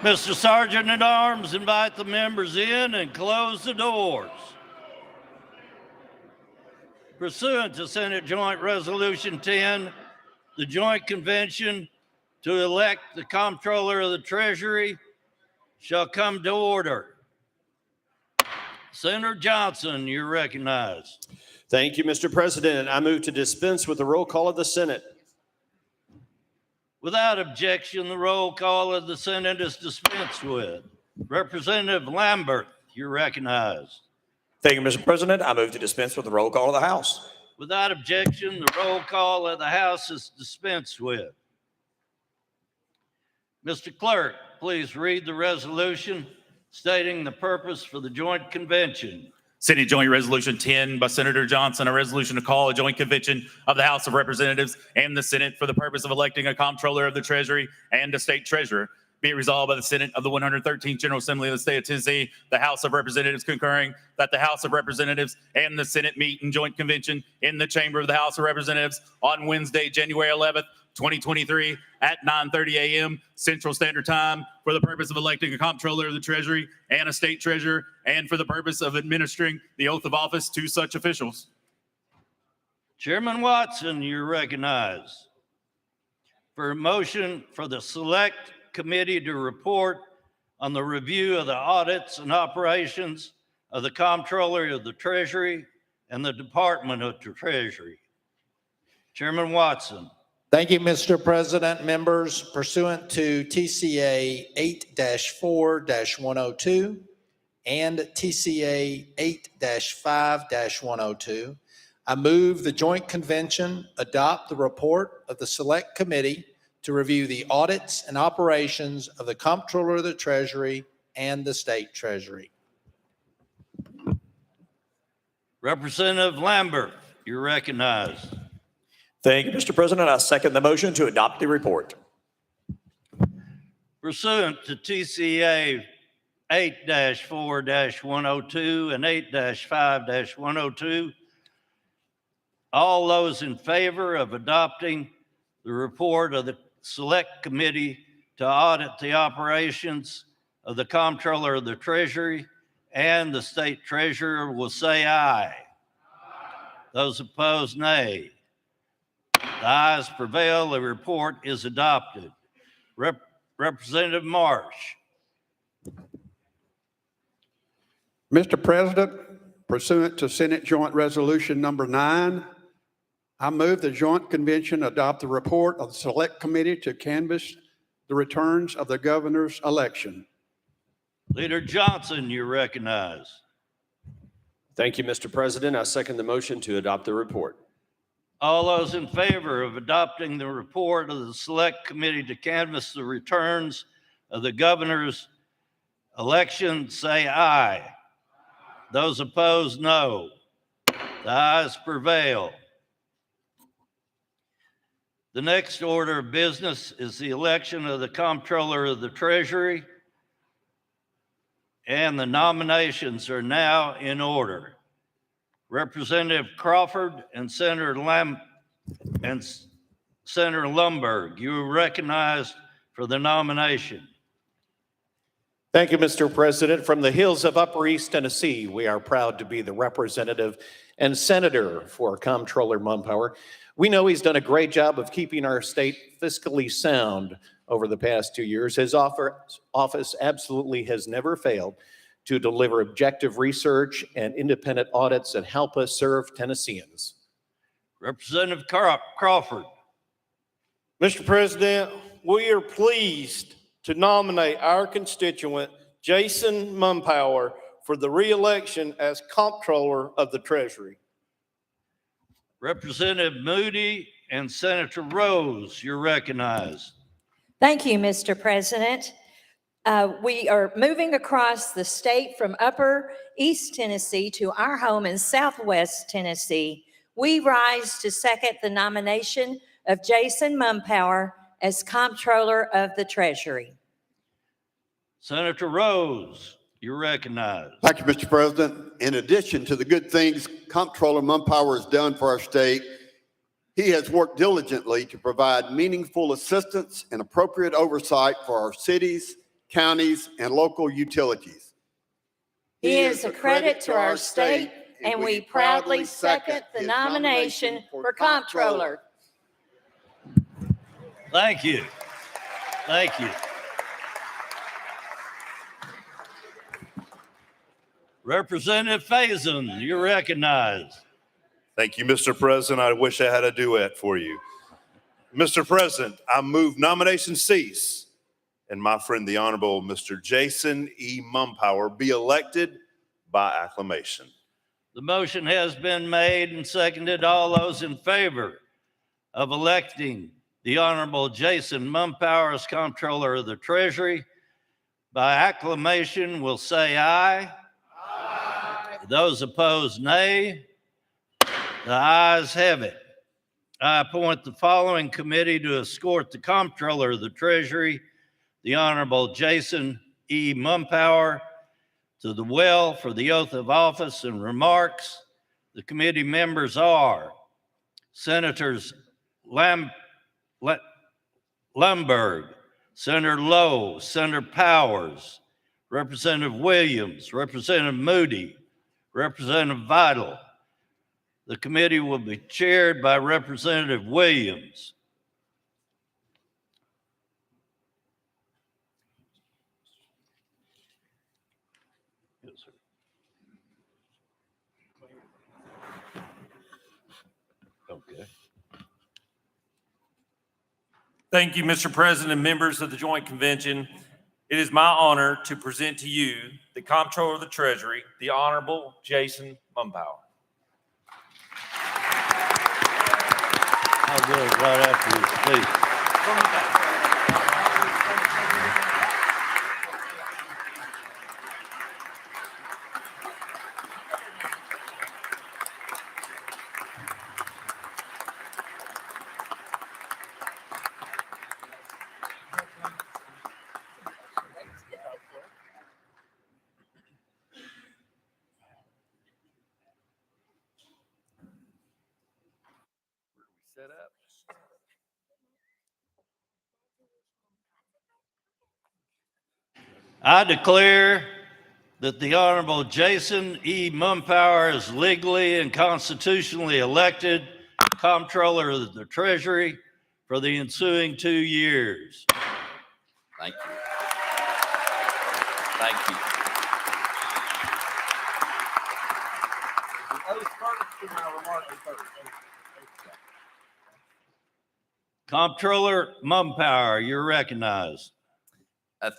Mr. Sergeant at Arms, invite the members in and close the doors. Pursuant to Senate Joint Resolution 10, the Joint Convention to elect the Comptroller of the Treasury shall come to order. Senator Johnson, you're recognized. Thank you, Mr. President. I move to dispense with the roll call of the Senate. Without objection, the roll call of the Senate is dispensed with. Representative Lambert, you're recognized. Thank you, Mr. President. I move to dispense with the roll call of the House. Without objection, the roll call of the House is dispensed with. Mr. Clerk, please read the resolution stating the purpose for the Joint Convention. Senate Joint Resolution 10 by Senator Johnson, a resolution to call a joint convention of the House of Representatives and the Senate for the purpose of electing a comptroller of the Treasury and a state treasurer. Be it resolved by the Senate of the 113th General Assembly of the State of Tennessee, the House of Representatives concurring that the House of Representatives and the Senate meet in joint convention in the chamber of the House of Representatives on Wednesday, January 11th, 2023 at 9:30 a.m. Central Standard Time for the purpose of electing a comptroller of the Treasury and a state treasurer and for the purpose of administering the oath of office to such officials. Chairman Watson, you're recognized. For a motion for the Select Committee to report on the review of the audits and operations of the Comptroller of the Treasury and the Department of the Treasury. Chairman Watson. Thank you, Mr. President. Members, pursuant to TCA 8-4-102 and TCA 8-5-102, I move the Joint Convention adopt the report of the Select Committee to review the audits and operations of the Comptroller of the Treasury and the State Treasury. Representative Lambert, you're recognized. Thank you, Mr. President. I second the motion to adopt the report. Pursuant to TCA 8-4-102 and 8-5-102, all those in favor of adopting the report of the Select Committee to audit the operations of the Comptroller of the Treasury and the State Treasurer will say aye. Those opposed, nay. The ayes prevail. The report is adopted. Representative Marsh. Mr. President, pursuant to Senate Joint Resolution number 9, I move the Joint Convention adopt the report of the Select Committee to canvass the returns of the governor's election. Leader Johnson, you're recognized. Thank you, Mr. President. I second the motion to adopt the report. All those in favor of adopting the report of the Select Committee to canvass the returns of the governor's election, say aye. Those opposed, no. The ayes prevail. The next order of business is the election of the Comptroller of the Treasury, and the nominations are now in order. Representative Crawford and Senator Lumberg, you are recognized for the nomination. Thank you, Mr. President. From the hills of Upper East Tennessee, we are proud to be the representative and senator for Comptroller Mumpower. We know he's done a great job of keeping our state fiscally sound over the past 2 years. His office absolutely has never failed to deliver objective research and independent audits that help us serve Tennesseans. Representative Crawford. Mr. President, we are pleased to nominate our constituent, Jason Mumpower, for the re-election as Comptroller of the Treasury. Representative Moody and Senator Rose, you're recognized. Thank you, Mr. President. We are moving across the state from Upper East Tennessee to our home in Southwest Tennessee. We rise to second the nomination of Jason Mumpower as Comptroller of the Treasury. Senator Rose, you're recognized. Thank you, Mr. President. In addition to the good things Comptroller Mumpower has done for our state, He has worked diligently to provide meaningful assistance and appropriate oversight for our cities, counties, and local utilities. He is a credit to our state, and we proudly second the nomination for comptroller. Thank you. Thank you. Representative Faison, you're recognized. Thank you, Mr. President. I wish I had a duet for you. Mr. President, I move nomination cease and my friend, the Honorable Mr. Jason E. Mumpower, be elected by acclamation. The motion has been made and seconded. All those in favor of electing the Honorable Jason Mumpower as Comptroller of the Treasury by acclamation will say aye. Aye. Those opposed, nay. The ayes have it. I appoint the following committee to escort the Comptroller of the Treasury, the Honorable Jason E. Mumpower, to the well for the oath of office and remarks. The committee members are Senators Lumberg, Senator Lowe, Senator Powers, Representative Williams, Representative Moody, Representative Vital. The committee will be chaired by Representative Williams. Yes, sir. Okay. Thank you, Mr. President and members of the Joint Convention. It is my honor to present to you the Comptroller of the Treasury, the Honorable Jason Mumpower. I'll do it right after you speak. Set up. I declare that the Honorable Jason E. Mumpower is legally and constitutionally elected Comptroller of the Treasury for the ensuing 2 years. Thank you. Thank you. Comptroller Mumpower, you're recognized.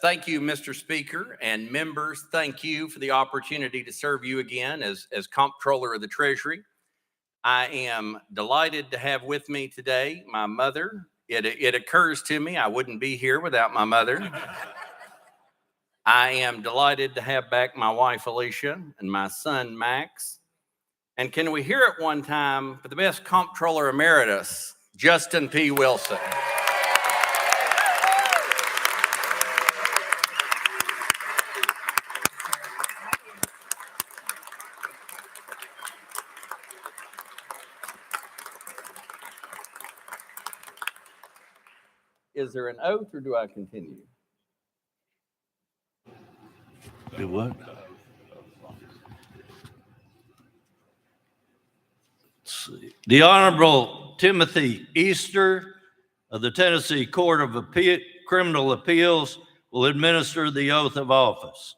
Thank you, Mr. Speaker, and members, thank you for the opportunity to serve you again as Comptroller of the Treasury. I am delighted to have with me today my mother. It occurs to me I wouldn't be here without my mother. I am delighted to have back my wife, Alicia, and my son, Max. And can we hear it one time for the best Comptroller Emeritus, Justin P. Wilson. Is there an oath or do I continue? Do what? Let's see. The Honorable Timothy Easter of the Tennessee Court of Criminal Appeals will administer the oath of office.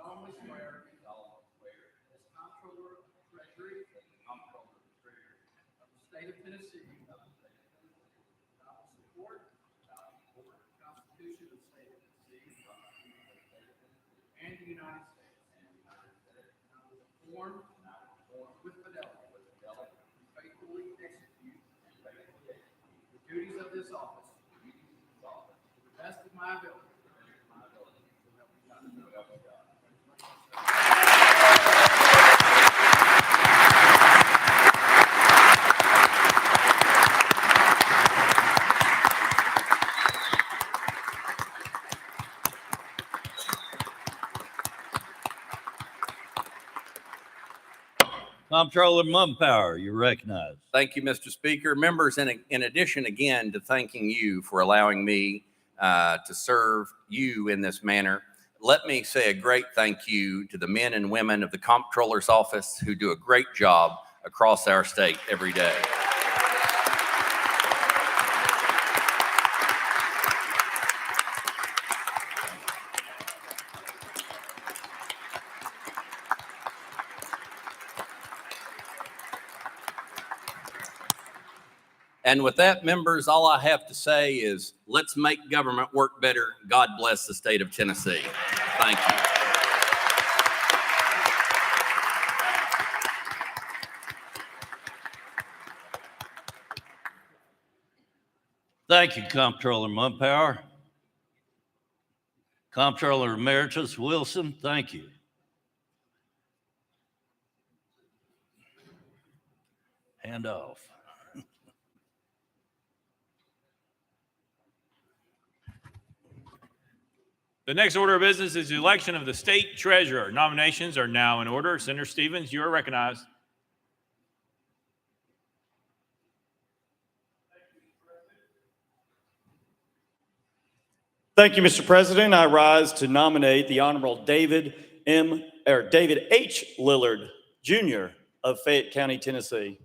solemnly swear as Comptroller of the Treasury of the State of Tennessee that I will support the Constitution of the State of Tennessee and the United States, and I will perform with fidelity and faithfully execute the duties of this office to the best of my ability. So help me Comptroller Mumpower, you're recognized. Thank you, Mr. Speaker. Members, in addition again to thanking you for allowing me to serve you in this manner, let me say a great thank you to the men and women of the Comptroller's Office who do a great job across our state every day. And with that, members, all I have to say is let's make government work better. God bless the state of Tennessee. Thank you. Thank you, Comptroller Mumpower. Comptroller Emeritus Wilson, thank you. Hand off. The next order of business is the election of the state treasurer. Nominations are now in order. Senator Stevens, you are recognized. Thank you, Mr. President. I rise to nominate the Honorable David H. Lillard, Jr. of Fayette County, Tennessee.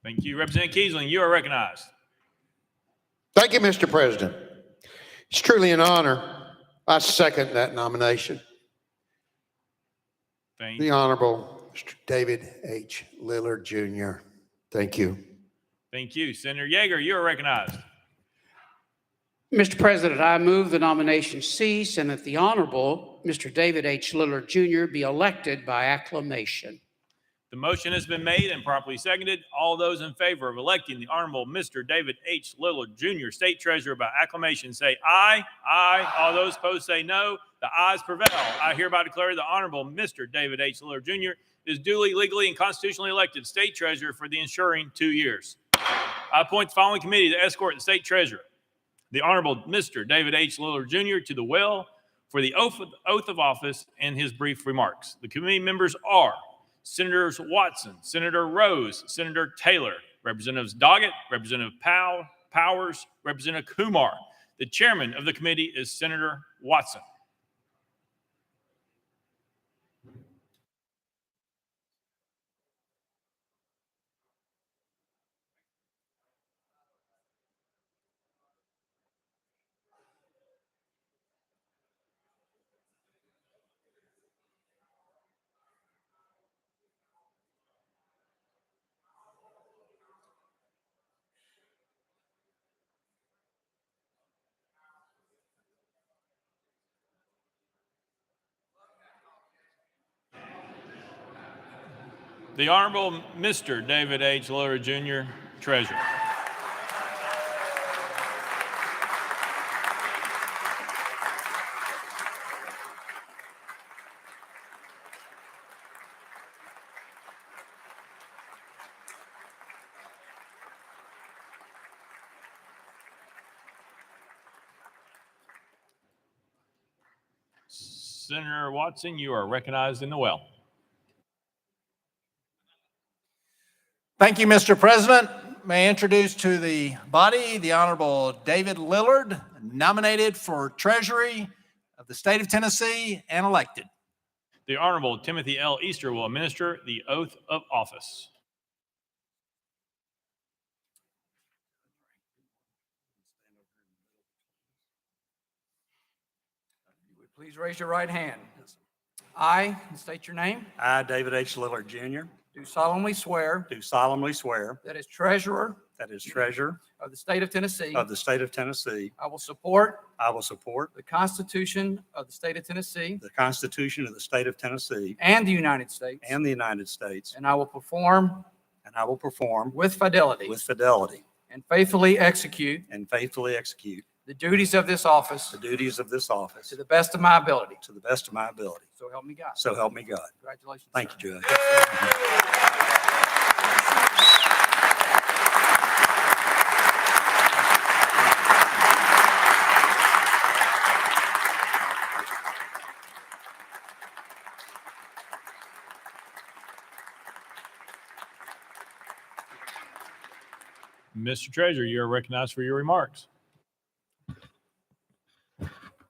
Thank you. Representative Kiesling, you are recognized. Thank you, Mr. President. It's truly an honor. I second that nomination. Thank The you. Honorable Mr. David H. Lillard, Jr. Thank you. Thank you. Senator Yeager, you are recognized. Mr. President, I move the nomination cease and that the Honorable Mr. David H. Lillard, Jr. be elected by acclamation. The motion has been made and properly seconded. All those in favor of electing the Honorable Mr. David H. Lillard, Jr., State Treasurer by acclamation say aye. Aye. All those opposed say no. The ayes prevail. I hereby declare the Honorable Mr. David H. Lillard, Jr. is duly, legally, and constitutionally elected State Treasurer for the ensuing 2 years. I appoint the following committee to escort the State Treasurer: the Honorable Mr. David H. Lillard, Jr. to the well for the oath of office and his brief remarks. The committee members are Senators Watson, Senator Rose, Senator Taylor, Representatives Doggett, Representative Powers, Representative Kumar. The chairman of the committee is Senator Watson. The Honorable Mr. David H. Lillard, Jr., Treasurer. Senator Watson, you are recognized in the well. Thank you, Mr. President. May I introduce to the body the Honorable David Lillard, nominated for Treasury of the state of Tennessee and elected. The Honorable Timothy L. Easter will administer the oath of office. Please raise your right hand. I, and state your name, I, David H. Lillard, Jr., do solemnly swear do solemnly swear that as treasurer that as treasurer of the state of Tennessee, of the state of Tennessee, I will support I will support the Constitution of the state of Tennessee the Constitution of the state of Tennessee and the United States, and the United States, and I will perform with fidelity and faithfully execute the duties of this office duties of this office to the best of my ability. to the best of my ability. So help me God. So help me God. Congratulations. Thank sir. you, Judge. Mr. Treasurer, you are recognized for your remarks.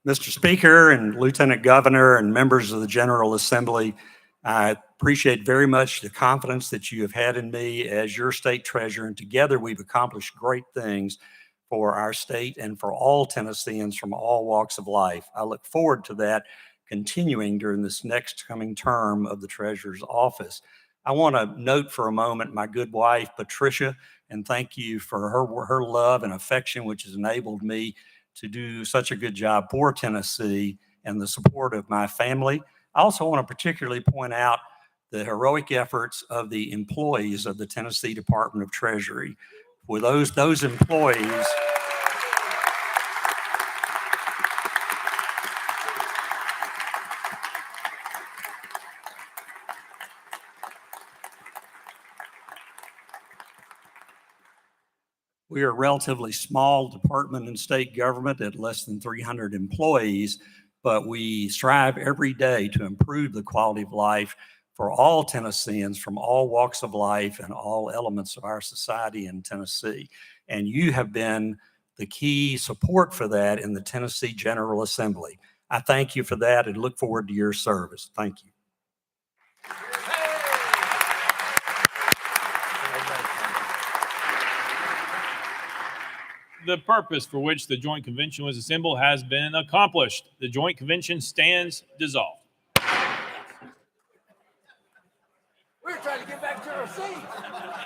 Mr. Speaker and Lieutenant Governor and members of the General Assembly, I appreciate very much the confidence that you have had in me as your state treasurer, and together we've accomplished great things for our state and for all Tennesseans from all walks of life. I look forward to that continuing during this next coming term of the treasurer's office. I want to note for a moment my good wife, Patricia, and thank you for her love and affection, which has enabled me to do such a good job for Tennessee and the support of my family. I also want to particularly point out the heroic efforts of the employees of the Tennessee Department of Treasury. With those employees, we are a relatively small department in state government at less than 300 employees, but we strive every day to improve the quality of life for all Tennesseans from all walks of life and all elements of our society in Tennessee. And you have been the key support for that in the Tennessee General Assembly. I thank you for that and look forward to your service. Thank you. The purpose for which the joint convention was assembled has been accomplished. The joint convention stands dissolved. We're trying to get back to our seats.